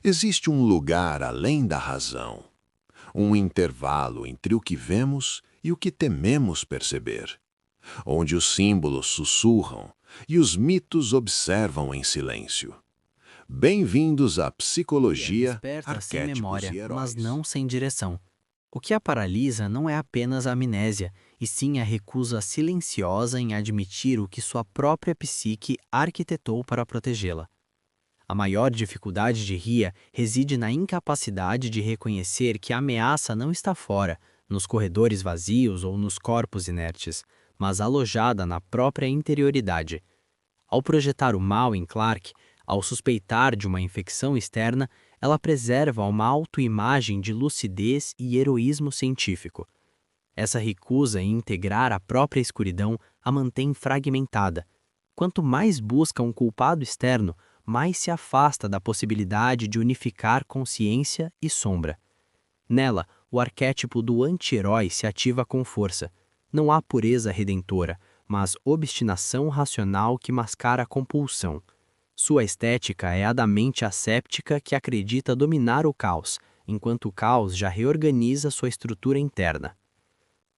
Existe um lugar além da razão, um intervalo entre o que vemos e o que tememos perceber, onde os símbolos sussurram e os mitos observam em silêncio. Bem-vindos à Hia Psicologia, desperta sem Arquétipos memória, e mas Heróis. não sem direção. O que a paralisa não é apenas a amnésia, e sim a recusa silenciosa em admitir o que sua própria psique arquitetou para protegê-la. A maior dificuldade de Hia reside na incapacidade de reconhecer que a ameaça não está fora, nos corredores vazios ou nos corpos inertes, mas alojada na própria interioridade. Ao projetar o mal em Clark, ao suspeitar de uma infecção externa, ela preserva uma autoimagem de lucidez e heroísmo científico. Essa recusa em integrar a própria escuridão a mantém fragmentada. Quanto mais busca um culpado externo, mais se afasta da possibilidade de unificar consciência e sombra. Nela, o arquétipo do anti-herói se ativa com força. Não há pureza redentora, mas obstinação racional que mascara a compulsão. Sua estética é a da mente asséptica que acredita dominar o caos, enquanto o caos já reorganiza sua estrutura interna.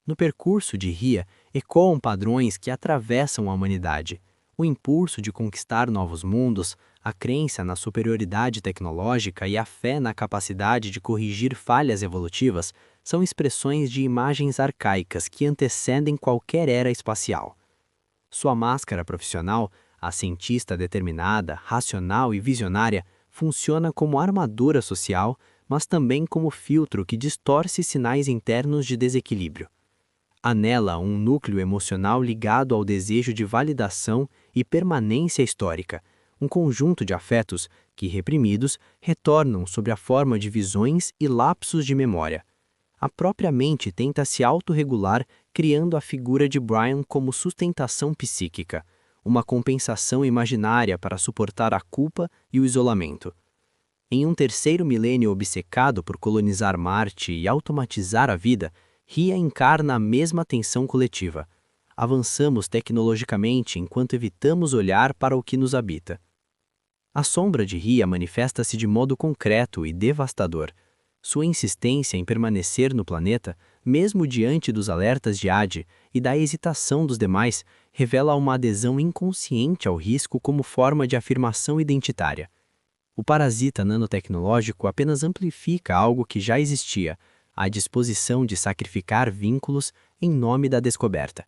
No percurso de Hia, ecoam padrões que atravessam a humanidade. O impulso de conquistar novos mundos, a crença na superioridade tecnológica e a fé na capacidade de corrigir falhas evolutivas são expressões de imagens arcaicas que antecedem qualquer era espacial. Sua máscara profissional, a cientista determinada, racional e visionária, funciona como armadura social, mas também como filtro que distorce sinais internos de desequilíbrio. Há nela um núcleo emocional ligado ao desejo de validação e permanência histórica, um conjunto de afetos que, reprimidos, retornam sob a forma de visões e lapsos de memória. A própria mente tenta se autorregular, criando a figura de Brian como sustentação psíquica, uma compensação imaginária para suportar a culpa e o isolamento. Em um terceiro milênio obcecado por colonizar Marte e automatizar a vida, Hia encarna a mesma tensão coletiva. Avançamos tecnologicamente enquanto evitamos olhar para o que nos habita. A sombra de Hia manifesta-se de modo concreto e devastador. Sua insistência em permanecer no planeta, mesmo diante dos alertas de Adi e da hesitação dos demais, revela uma adesão inconsciente ao risco como forma de afirmação identitária. O parasita nanotecnológico apenas amplifica algo que já existia, a disposição de sacrificar vínculos em nome da descoberta.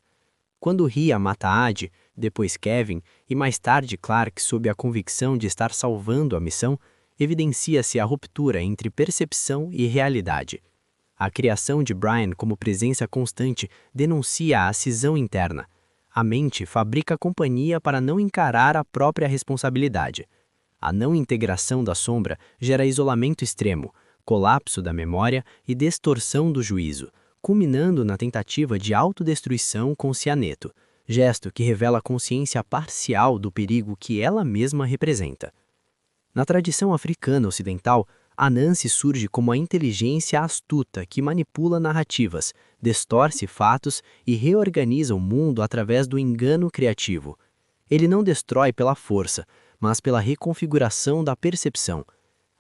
Quando Hia mata Adi, depois Kevin e mais tarde Clark sob a convicção de estar salvando a missão, evidencia-se a ruptura entre percepção e realidade. A criação de Brian como presença constante denuncia a cisão interna. A mente fabrica companhia para não encarar a própria responsabilidade. A não integração da sombra gera isolamento extremo, colapso da memória e distorção do juízo, culminando na tentativa de autodestruição com cianeto, gesto que revela a consciência parcial do perigo que ela mesma representa. Na tradição africana ocidental, Anansi surge como a inteligência astuta que manipula narrativas, distorce fatos e reorganiza o mundo através do engano criativo. Ele não destrói pela força, mas pela reconfiguração da percepção.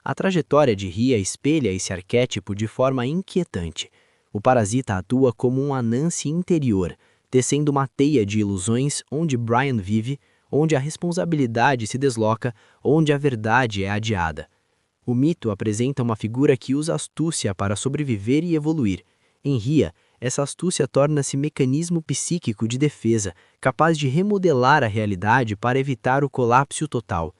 A trajetória de Hia espelha esse arquétipo de forma inquietante. O parasita atua como um Anansi interior, tecendo uma teia de ilusões onde Brian vive, onde a responsabilidade se desloca, onde a verdade é adiada. O mito apresenta uma figura que usa astúcia para sobreviver e evoluir. Em Hia, essa astúcia torna-se mecanismo psíquico de defesa, capaz de remodelar a realidade para evitar o colapso total.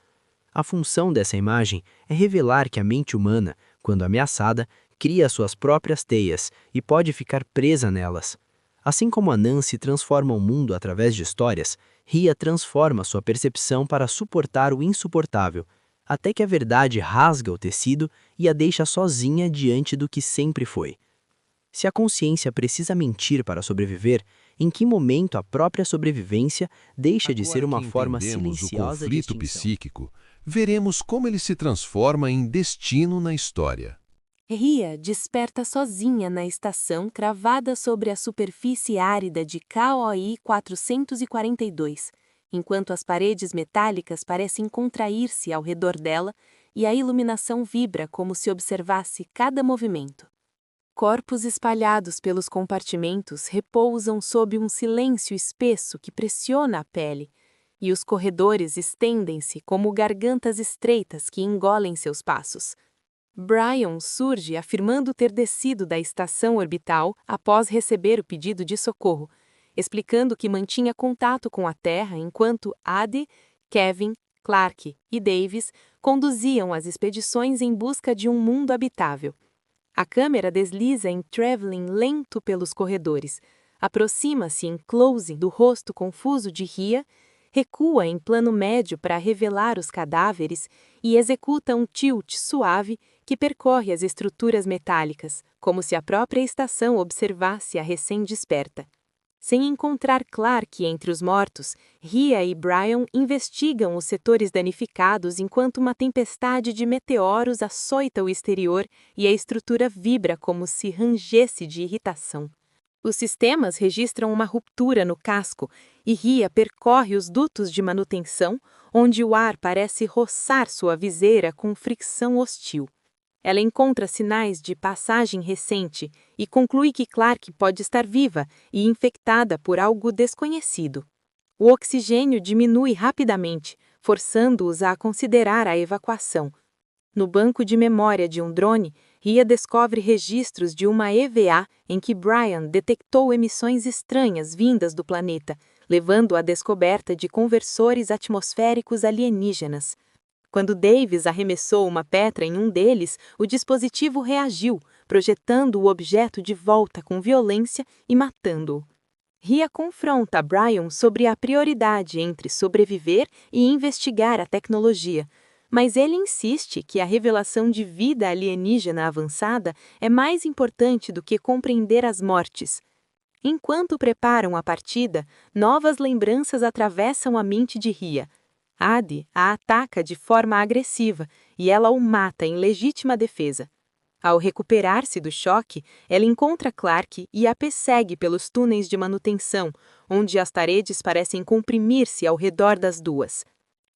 A função dessa imagem é revelar que a mente humana, quando ameaçada, cria suas próprias teias e pode ficar presa nelas. Assim como Anansi transforma o mundo através de histórias, Hia transforma sua percepção para suportar o insuportável, até que a verdade rasga o tecido e a deixa sozinha diante do que sempre foi. Se a consciência precisa mentir para sobreviver, em que momento a própria sobrevivência deixa de ser Agora que uma forma entendemos o silenciosa de conflito extinção? psíquico, veremos como ele se transforma em destino na história. Hia desperta sozinha na estação cravada sobre a superfície árida de KOI 442, enquanto as paredes metálicas parecem contrair-se ao redor dela e a iluminação vibra como se observasse cada movimento. Corpos espalhados pelos compartimentos repousam sob um silêncio espesso que pressiona a pele, e os corredores estendem-se como gargantas estreitas que engolem seus passos. Brian surge afirmando ter descido da estação orbital após receber o pedido de socorro, explicando que mantinha contato com a Terra enquanto Adi, Kevin, Clark e Davis conduziam as expedições em busca de um mundo habitável. A câmera desliza em traveling lento pelos corredores, aproxima-se em close do rosto confuso de Rhea, recua em plano médio para revelar os cadáveres e executa um tilt suave que percorre as estruturas metálicas, como se a própria estação observasse a recém-desperta. Sem encontrar Clark entre os mortos, Rhea e Brian investigam os setores danificados enquanto uma tempestade de meteoros açoita o exterior e a estrutura vibra como se rangesse de irritação. Os sistemas registram uma ruptura no casco e Rhea percorre os dutos de manutenção, onde o ar parece roçar sua viseira com fricção hostil. Ela encontra sinais de passagem recente e conclui que Clark pode estar viva e infectada por algo desconhecido. O oxigênio diminui rapidamente, forçando-os a considerar a evacuação. No banco de memória de um drone, Rhea descobre registros de uma EVA em que Brian detectou emissões estranhas vindas do planeta, levando à descoberta de conversores atmosféricos alienígenas. Quando Davis arremessou uma pedra em um deles, o dispositivo reagiu, projetando o objeto de volta com violência e matando-o. Rhea confronta Brian sobre a prioridade entre sobreviver e investigar a tecnologia, mas ele insiste que a revelação de vida alienígena avançada é mais importante do que compreender as mortes. Enquanto preparam a partida, novas lembranças atravessam a mente de Rhea. Adi a ataca de forma agressiva e ela o mata em legítima defesa. Ao recuperar-se do choque, ela encontra Clark e a persegue pelos túneis de manutenção, onde as paredes parecem comprimir-se ao redor das duas.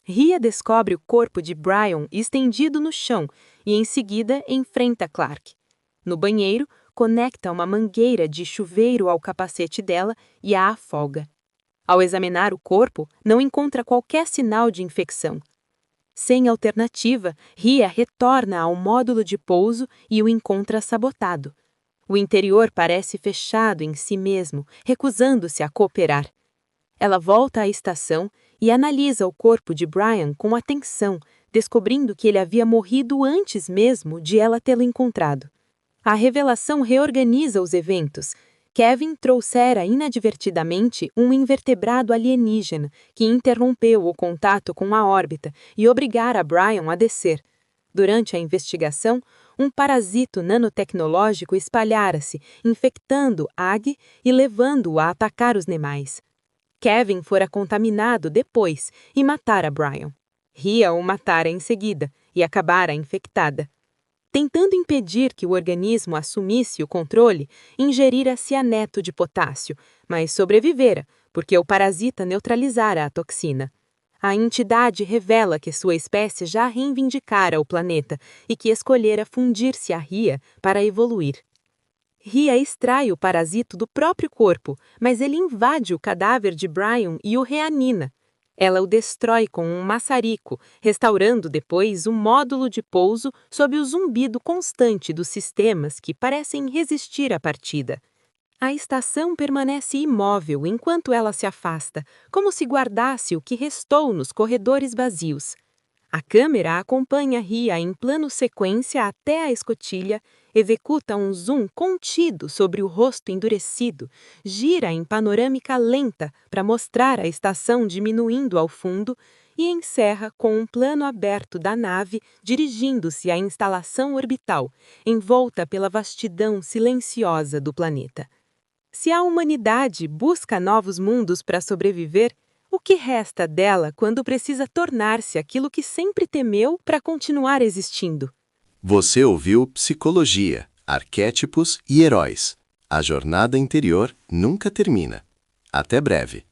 Rhea descobre o corpo de Brian estendido no chão e, em seguida, enfrenta Clark. No banheiro, conecta uma mangueira de chuveiro ao capacete dela e a afoga. Ao examinar o corpo, não encontra qualquer sinal de infecção. Sem alternativa, Rhea retorna ao módulo de pouso e o encontra sabotado. O interior parece fechado em si mesmo, recusando-se a cooperar. Ela volta à estação e analisa o corpo de Brian com atenção, descobrindo que ele havia morrido antes mesmo de ela tê-lo encontrado. A revelação reorganiza os eventos. Kevin trouxera inadvertidamente um invertebrado alienígena que interrompeu o contato com a órbita e obrigara Brian a descer. Durante a investigação, um parasito nanotecnológico espalhara-se, infectando Ag e levando-o a atacar os demais. Kevin fora contaminado depois e matara Brian. Rhea o matara em seguida e acabara infectada. Tentando impedir que o organismo assumisse o controle, ingerira cianeto de potássio, mas sobrevivera, porque o parasita neutralizara a toxina. A entidade revela que sua espécie já reivindicara o planeta e que escolhera fundir-se a Rhea para evoluir. Rhea extrai o parasito do próprio corpo, mas ele invade o cadáver de Brian e o reanima. Ela o destrói com um maçarico, restaurando depois o módulo de pouso sob o zumbido constante dos sistemas que parecem resistir à partida. A estação permanece imóvel enquanto ela se afasta, como se guardasse o que restou nos corredores vazios. A câmera acompanha Rhea em plano sequência até a escotilha, executa um zoom contido sobre o rosto endurecido, gira em panorâmica lenta para mostrar a estação diminuindo ao fundo e encerra com um plano aberto da nave dirigindo-se à instalação orbital, envolta pela vastidão silenciosa do planeta. Se a humanidade busca novos mundos para sobreviver, o que resta dela quando precisa tornar-se aquilo que sempre temeu para continuar existindo? Você ouviu Psicologia, Arquétipos e Heróis. A jornada interior nunca termina. Até breve.